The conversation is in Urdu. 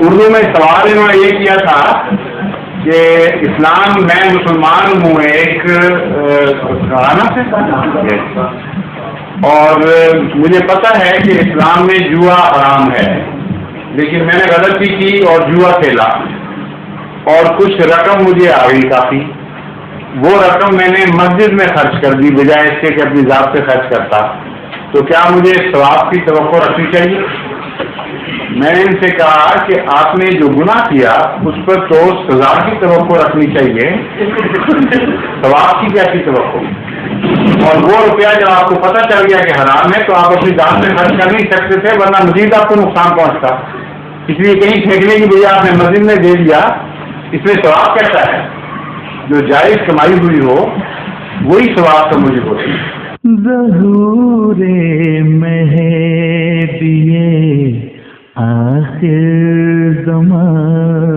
اردو میں سوال انہوں نے یہ کیا تھا کہ اسلام میں مسلمان ہوں ایک گھرانہ سے، اور مجھے پتہ ہے کہ اسلام میں جوا حرام ہے، لیکن میں نے غلطی کی اور جوا کھیلا اور کچھ رقم مجھے آ گئی کافی، وہ رقم میں نے مسجد میں خرچ کر دی بجائے اس کے کہ اپنی ذات سے خرچ کرتا، تو کیا مجھے ثواب کی توقع رکھنی چاہیے؟ میں نے ان سے کہا کہ آپ نے جو گناہ کیا اس پر تو سزا کی توقع رکھنی چاہیے، ثواب کی کیا کی توقع؟ اور وہ روپیہ جب آپ کو پتہ چل گیا کہ حرام ہے تو آپ اپنی ذات سے خرچ کر نہیں سکتے تھے، ورنہ مزید آپ کو نقصان پہنچتا، اس لیے کہیں پھینکنے کی بجائے آپ نے مسجد میں دے دیا، اس میں ثواب کیسا ہے؟ جو جائز کمائی ہوئی ہو وہی ثواب کا مجھے ہوتی ہے۔ ظہور مہدی آخر زمان